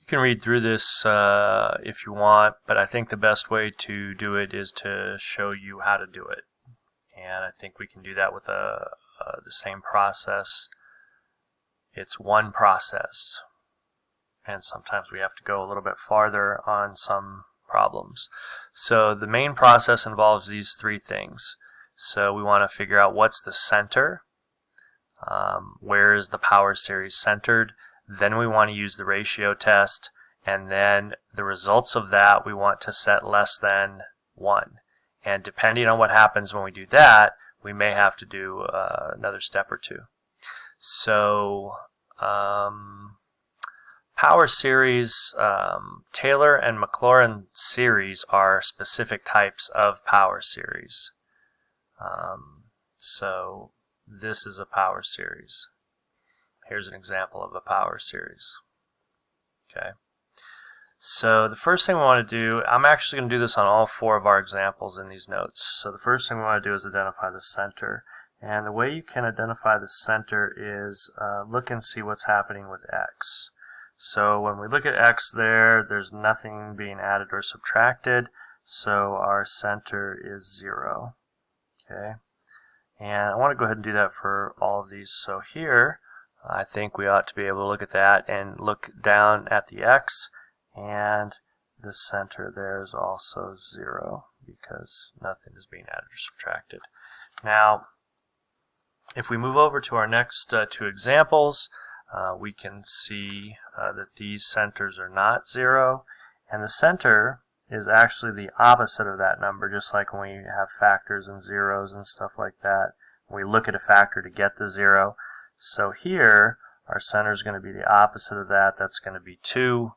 You can read through this if you want, but I think the best way to do it is to show you how to do it. And I think we can do that with the same process. It's one process, and sometimes we have to go a little bit farther on some problems. So the main process involves these three things. So we want to figure out what's the center, where is the power series centered. Then we want to use the ratio test, and then the results of that we want to set less than 1. And depending on what happens when we do that, we may have to do another step or two. So power series, Taylor and Maclaurin series are specific types of power series. So this is a power series. Here's an example of a power series. Okay. So the first thing we want to do, I'm actually going to do this on all 4 of our examples in these notes. So the first thing we want to do is identify the center. And the way you can identify the center is look and see what's happening with x. So when we look at x there's nothing being added or subtracted, so our center is 0. Okay. And I want to go ahead and do that for all of these. So here, I think we ought to be able to look at that and look down at the x, and the center there is also 0 because nothing is being added or subtracted. Now, if we move over to our next 2 examples, we can see that these centers are not 0, and the center is actually the opposite of that number, just like when we have factors and zeros and stuff like that. We look at a factor to get the 0. So here, our center is going to be the opposite of that. That's going to be 2.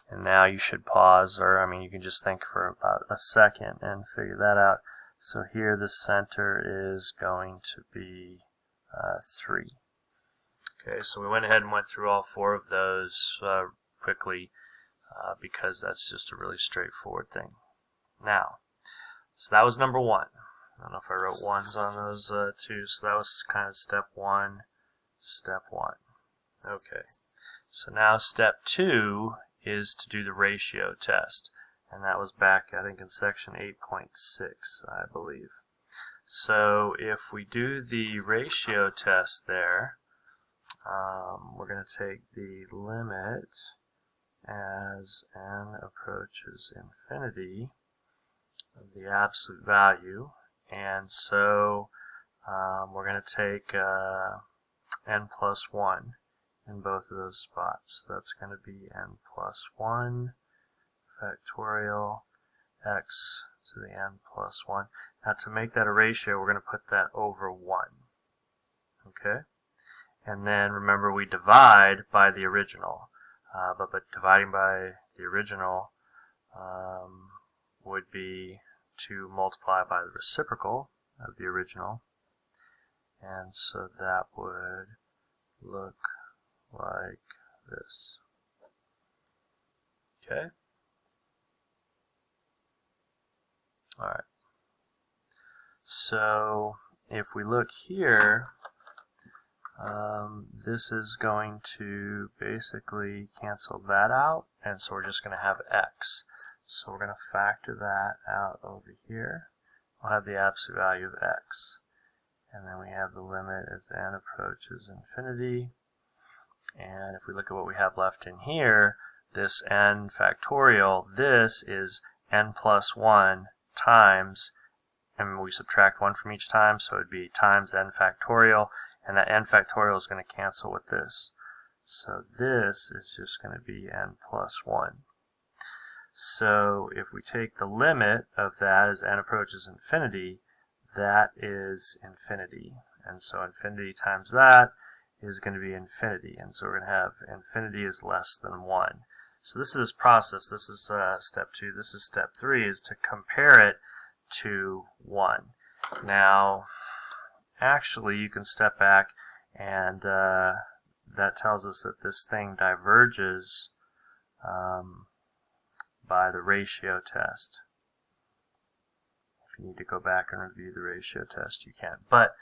And now you should pause, or you can just think for about a second and figure that out. So here the center is going to be 3. Okay, so we went ahead and went through all 4 of those quickly because that's just a really straightforward thing. Now, so that was number 1. I don't know if I wrote 1s on those 2, so that was kind of step 1, step 1. Okay, so now step 2 is to do the ratio test, and that was back, I think, in section 8.6, I believe. So if we do the ratio test there, we're going to take the limit as n approaches infinity of the absolute value, and so we're going to take n plus 1 in both of those spots. So that's going to be n plus 1 factorial x to the n plus 1. Now to make that a ratio, we're going to put that over 1. Okay? And then remember, we divide by the original. But dividing by the original would be to multiply by the reciprocal of the original. And so that would look like this. Okay? Alright. So if we look here, this is going to basically cancel that out, and so we're just going to have x. So we're going to factor that out over here. We'll have the absolute value of x. And then we have the limit as n approaches infinity. And if we look at what we have left in here, this n factorial, this is n plus 1 times, and we subtract 1 from each time, so it would be times n factorial. And that n factorial is going to cancel with this. So this is just going to be n plus 1. So if we take the limit of that as n approaches infinity, that is infinity. And so infinity times that is going to be infinity. And so we're going to have infinity is less than 1. So this is this process. This is step 2. This is step 3, is to compare it to 1. Now, actually, you can step back, and that tells us that this thing diverges by the ratio test. If you need to go back and review the ratio test, you can. But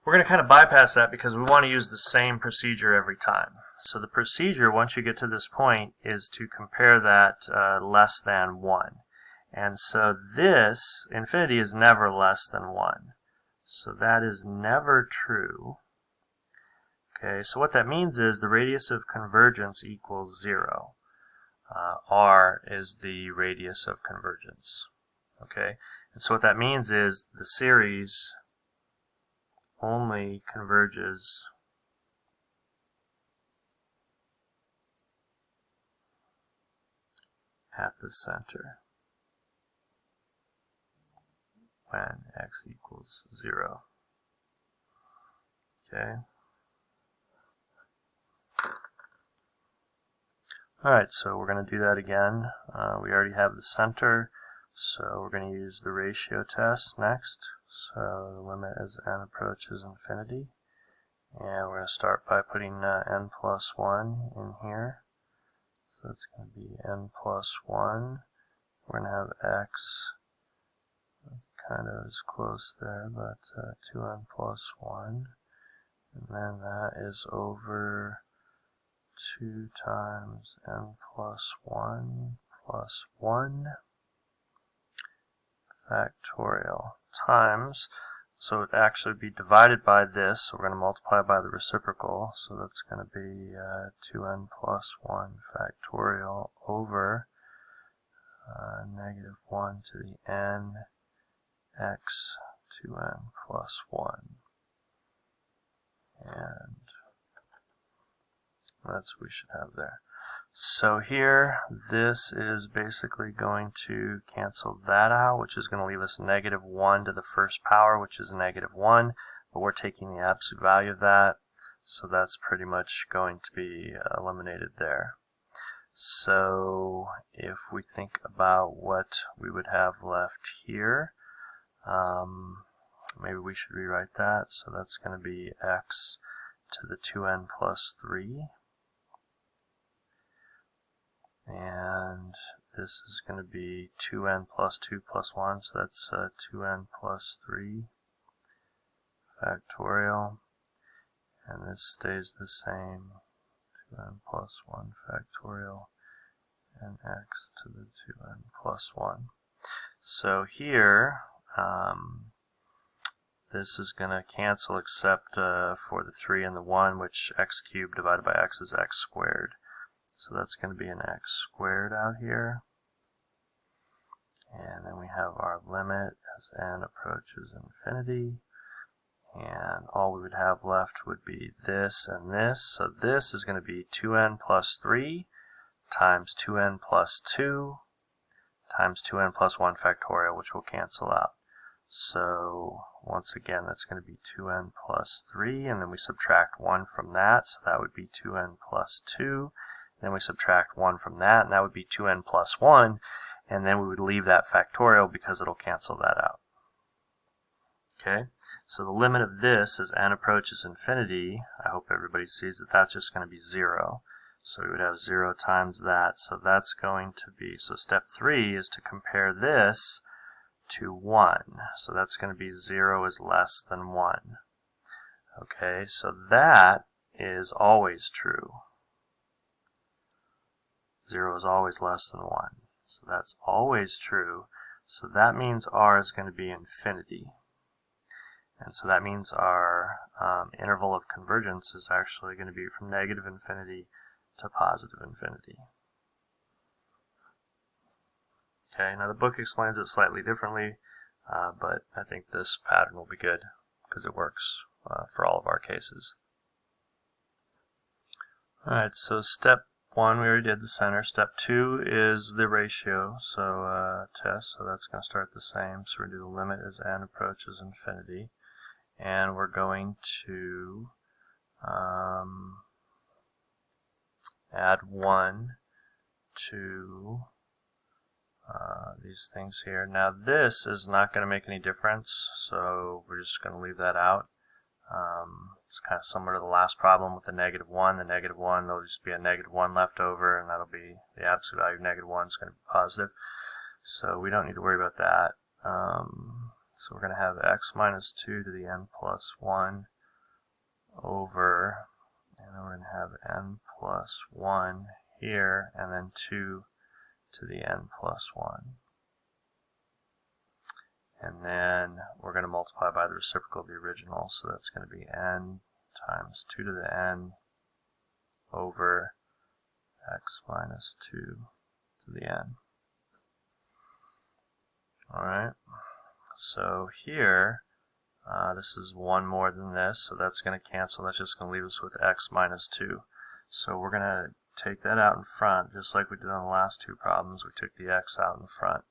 we're going to kind of bypass that because we want to use the same procedure every time. So the procedure, once you get to this point, is to compare that less than 1. And so this, infinity is never less than 1. So that is never true. Okay, so what that means is the radius of convergence equals 0. R is the radius of convergence. Okay, and so what that means is the series only converges at the center when x equals 0. Okay. Alright, so we're going to do that again. We already have the center, so we're going to use the ratio test next. So the limit as n approaches infinity. And we're going to start by putting n plus 1 in here. So that's going to be n plus 1. We're going to have x, kind of is close there, but 2n plus 1. And then that is over 2 times n plus 1 plus 1 factorial times, so it would actually be divided by this, so we're going to multiply by the reciprocal, so that's going to be 2n plus 1 factorial over negative 1 to the n x 2n plus 1. And that's what we should have there. So here, this is basically going to cancel that out, which is going to leave us negative 1 to the first power, which is negative 1, but we're taking the absolute value of that, so that's pretty much going to be eliminated there. So if we think about what we would have left here, maybe we should rewrite that, so that's going to be x to the 2n plus 3. And this is going to be 2n plus 2 plus 1, so that's 2n plus 3 factorial. And this stays the same, 2n plus 1 factorial, and x to the 2n plus 1. So here, this is going to cancel except for the 3 and the 1, which x cubed divided by x is x squared. So that's going to be an x squared out here. And then we have our limit as n approaches infinity. And all we would have left would be this and this. So this is going to be 2n plus 3 times 2n plus 2 times 2n plus 1 factorial, which will cancel out. So once again, that's going to be 2n plus 3, and then we subtract 1 from that, so that would be 2n plus 2. Then we subtract 1 from that, and that would be 2n plus 1, and then we would leave that factorial because it'll cancel that out. Okay, so the limit of this as n approaches infinity, I hope everybody sees that that's just going to be 0. So we would have 0 times that, so that's going to be, so step 3 is to compare this to 1. So that's going to be 0 is less than 1. Okay, so that is always true. 0 is always less than 1. So that's always true. So that means r is going to be infinity. And so that means our interval of convergence is actually going to be from negative infinity to positive infinity. Okay, now the book explains it slightly differently, but I think this pattern will be good because it works for all of our cases. Alright, so step 1 we already did the center. Step 2 is the ratio, so test, so that's going to start the same. So we're going to do the limit as n approaches infinity. And we're going to add 1 to these things here. Now this is not going to make any difference, so we're just going to leave that out. It's kind of similar to the last problem with the negative 1. The negative 1, there'll just be a negative 1 left over, and that'll be the absolute value of negative 1 is going to be positive. So we don't need to worry about that. So we're going to have x minus 2 to the n plus 1 over And then we're going to have n plus 1 here, and then 2 to the n plus 1. And then we're going to multiply by the reciprocal of the original, so that's going to be n times 2 to the n over x minus 2 to the n. Alright, so here, this is 1 more than this, so that's going to cancel. That's just going to leave us with x minus 2. So we're going to take that out in front, just like we did on the last two problems. We took the x out in front.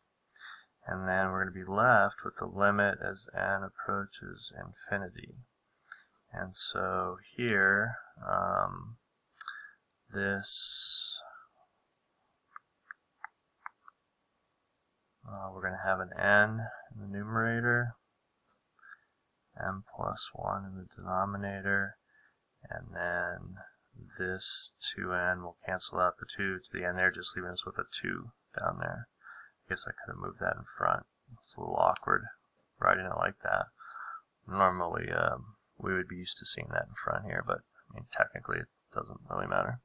And then we're going to be left with the limit as n approaches infinity. And so here, we're going to have an n in the numerator, n plus 1 in the denominator, and then this 2n will cancel out the 2 to the n there, just leaving us with a 2 down there. I guess I could have moved that in front. It's a little awkward writing it like that. Normally, we would be used to seeing that in front here, but I mean, technically it doesn't really matter.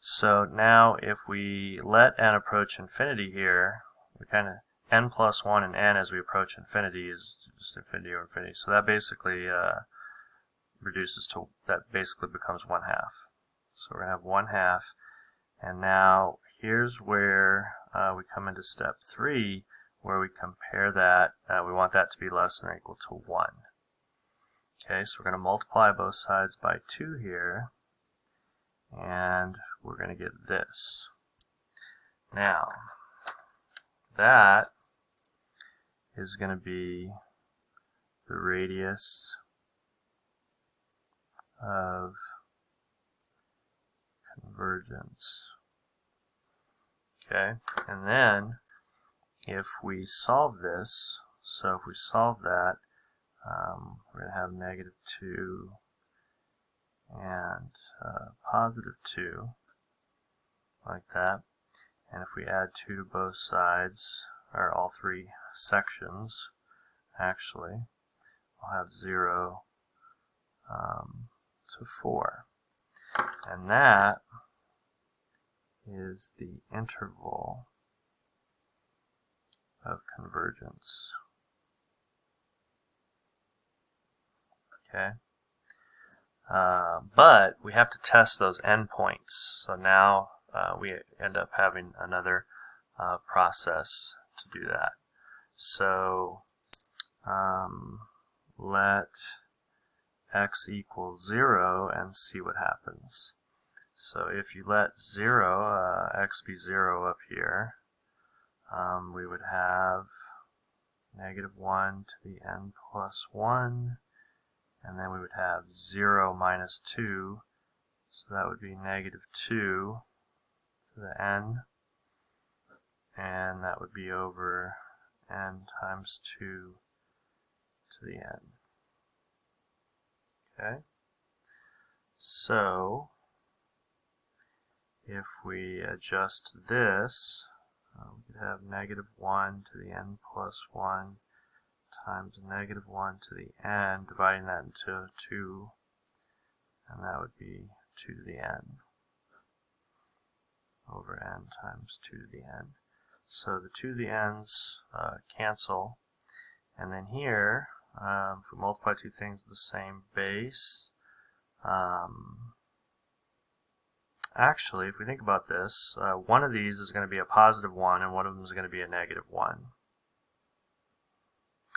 So now if we let n approach infinity here, we kind of, n plus 1 and n as we approach infinity is just infinity over infinity. So that basically reduces to, that basically becomes 1/2. So we're going to have 1/2. And now here's where we come into step 3, where we compare that. We want that to be less than or equal to 1. Okay, so we're going to multiply both sides by 2 here, and we're going to get this. Now, that is going to be the radius of convergence. Okay, and then if we solve this, so if we solve that, we're going to have -2 and +2, like that. And if we add 2 to both sides, or all three sections, actually, we'll have 0 to 4. And that is the interval of convergence. Okay, but we have to test those endpoints. So now we end up having another process to do that. So let x equal 0 and see what happens. So if you let x be 0 up here, we would have -1 to the n plus 1, and then we would have 0 minus 2, so that would be -2 to the n, and that would be over n times 2 to the n. Okay, so if we adjust this, we could have -1 to the n plus 1 times -1 to the n, dividing that into 2, and that would be 2 to the n over n times 2 to the n. So the 2 to the n's cancel, and then here, if we multiply two things with the same base, actually, if we think about this, one of these is going to be a +1 and one of them is going to be a -1.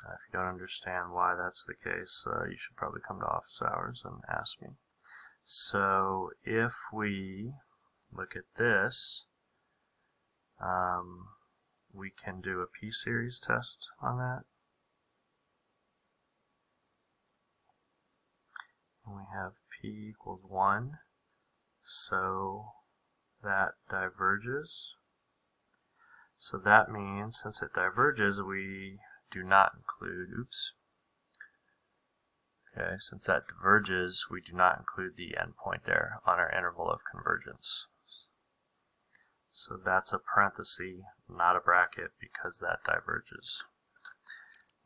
If you don't understand why that's the case, you should probably come to office hours and ask me. So if we look at this, we can do a p-series test on that. And we have p equals 1, so that diverges. So that means, since it diverges, we do not include, okay, since that diverges, we do not include the endpoint there on our interval of convergence. So that's a parenthesis, not a bracket, because that diverges.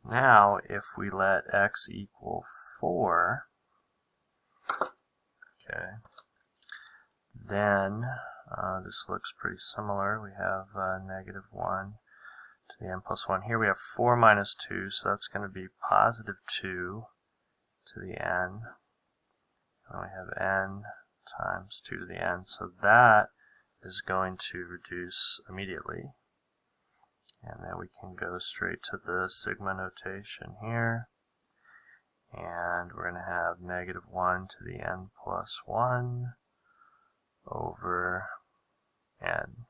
Now, if we let x equal 4, Okay. Then this looks pretty similar. We have negative 1 to the n plus 1. Here we have 4 minus 2, so that's going to be positive 2 to the n. And we have n times 2 to the n. So that is going to reduce immediately. And then we can go straight to the sigma notation here. And we're going to have negative 1 to the n plus 1 over n.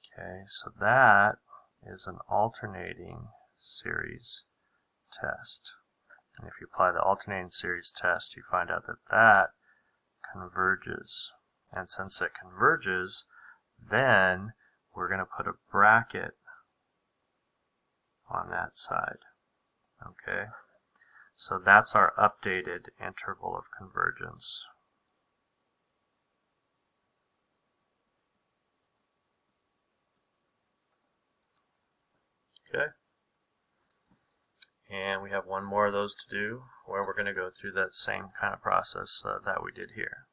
Okay, so that is an alternating series test. And if you apply the alternating series test, you find out that that converges. And since it converges, then we're going to put a bracket on that side. Okay, so that's our updated interval of convergence. Okay, and we have one more of those to do where we're going to go through that same kind of process that we did here.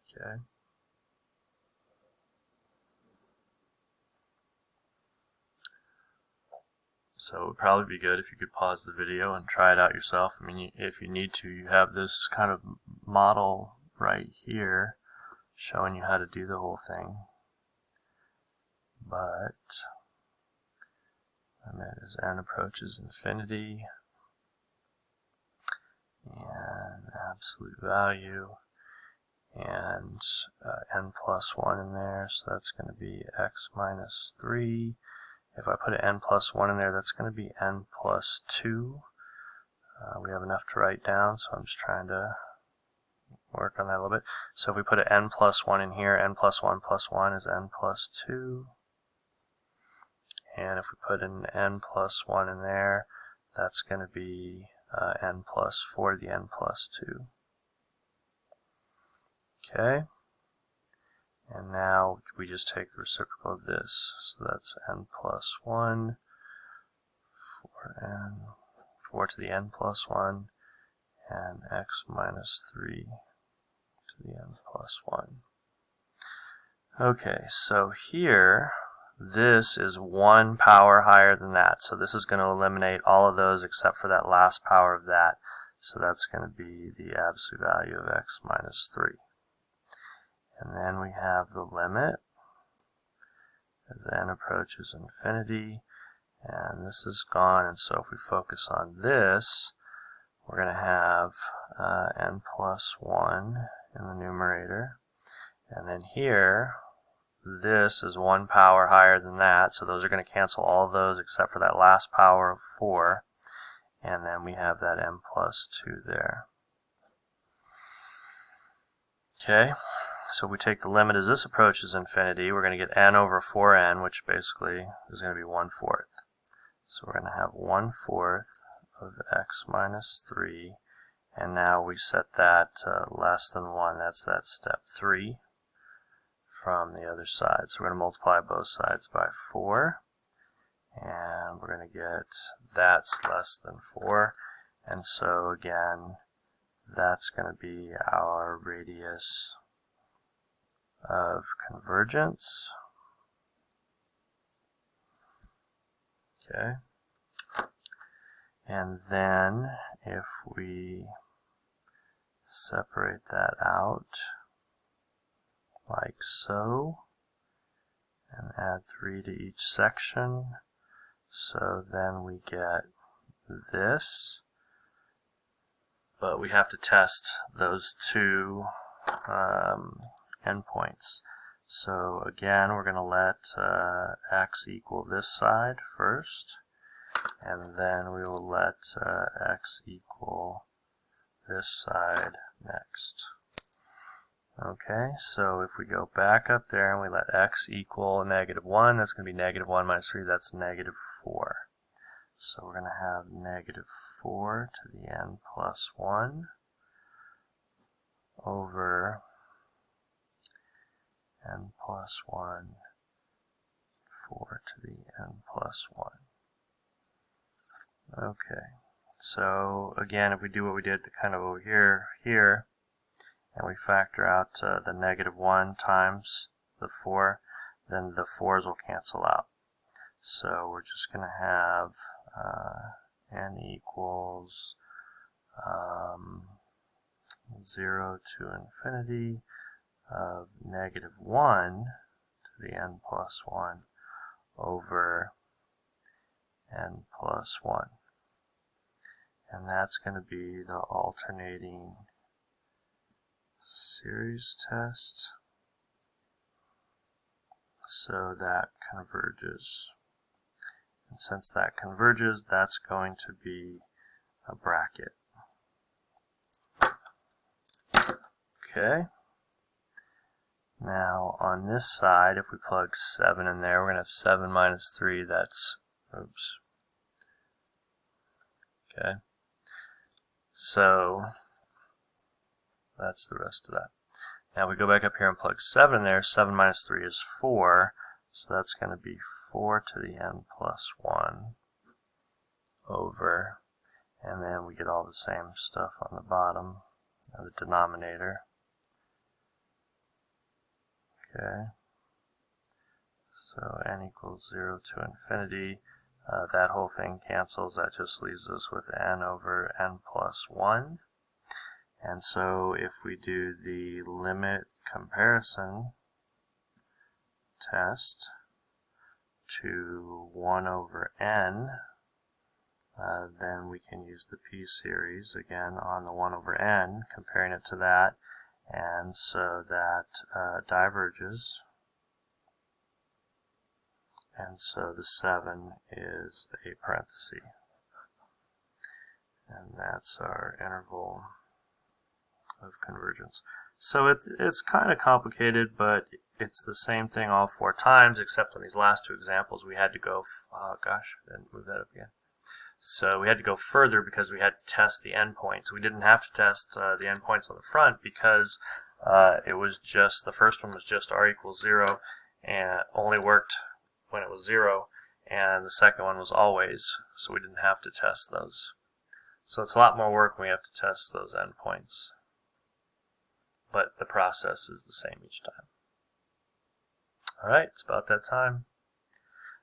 Okay. So it would probably be good if you could pause the video and try it out yourself. I mean, if you need to, you have this kind of model right here showing you how to do the whole thing. But limit as n approaches infinity and absolute value and n plus 1 in there, so that's going to be x minus 3. If I put an n plus 1 in there, that's going to be n plus 2. We have enough to write down, so I'm just trying to work on that a little bit. So if we put an n plus 1 in here, n plus 1 is n plus 2. And if we put an n plus 1 in there, that's going to be n plus 4 to the n plus 2. Okay. And now we just take the reciprocal of this. So that's n plus 1, 4 to the n plus 1, and x minus 3 to the n plus 1. Okay, so here, this is 1 power higher than that. So this is going to eliminate all of those except for that last power of that. So that's going to be the absolute value of x minus 3. And then we have the limit as n approaches infinity, and this is gone. And so if we focus on this, we're going to have n plus 1 in the numerator. And then here, this is 1 power higher than that, so those are going to cancel all of those except for that last power of 4. And then we have that n plus 2 there. Okay. So if we take the limit as this approaches infinity, we're going to get n over 4n, which basically is going to be 1/4. So we're going to have 1/4 of x minus 3, and now we set that less than 1. That's that step 3 from the other side. So we're going to multiply both sides by 4, and we're going to get that's less than 4. And so again, that's going to be our radius of convergence. Okay. And then if we separate that out like so and add 3 to each section, so then we get this. But we have to test those two endpoints. So again, we're going to let x equal this side first, and then we will let x equal this side next. Okay, so if we go back up there and we let x equal -1, that's going to be -1 minus 3, that's -4. So we're going to have -4 to the n plus 1 over n plus 1, 4 to the n plus 1. Okay, So again, if we do what we did kind of over here, and we factor out the -1 times the 4, then the 4's will cancel out. So we're just going to have n equals 0 to infinity of -1 to the n plus 1 over n plus 1. And that's going to be the alternating series test. So that converges. And since that converges, that's going to be a bracket. Okay. Now on this side, if we plug 7 in there, we're going to have 7 minus 3, that's, oops. Okay. So that's the rest of that. Now we go back up here and plug 7 in there. 7 minus 3 is 4. So that's going to be 4 to the n plus 1 over, and then we get all the same stuff on the bottom of the denominator. Okay. So n equals 0 to infinity. That whole thing cancels. That just leaves us with n over n plus 1. And so if we do the limit comparison test to 1 over n, then we can use the p-series again on the 1 over n, comparing it to that, and so that diverges, and so the 7 is a parenthesis, and that's our interval of convergence. So it's kind of complicated, but it's the same thing all 4 times, except on these last 2 examples we had to go, oh gosh, I didn't move that up again. So we had to go further because we had to test the endpoints. We didn't have to test the endpoints on the front because it was just, the first one was just r equals 0 and only worked when it was 0, and the second one was always, so we didn't have to test those. So it's a lot more work when we have to test those endpoints. But the process is the same each time. Alright, it's about that time.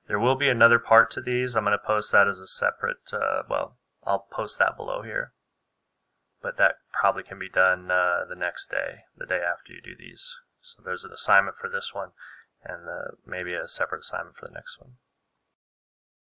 There will be another part to these. I'm going to post that as a separate, well, I'll post that below here. But that probably can be done the next day, the day after you do these. So there's an assignment for this one, and maybe a separate assignment for the next one.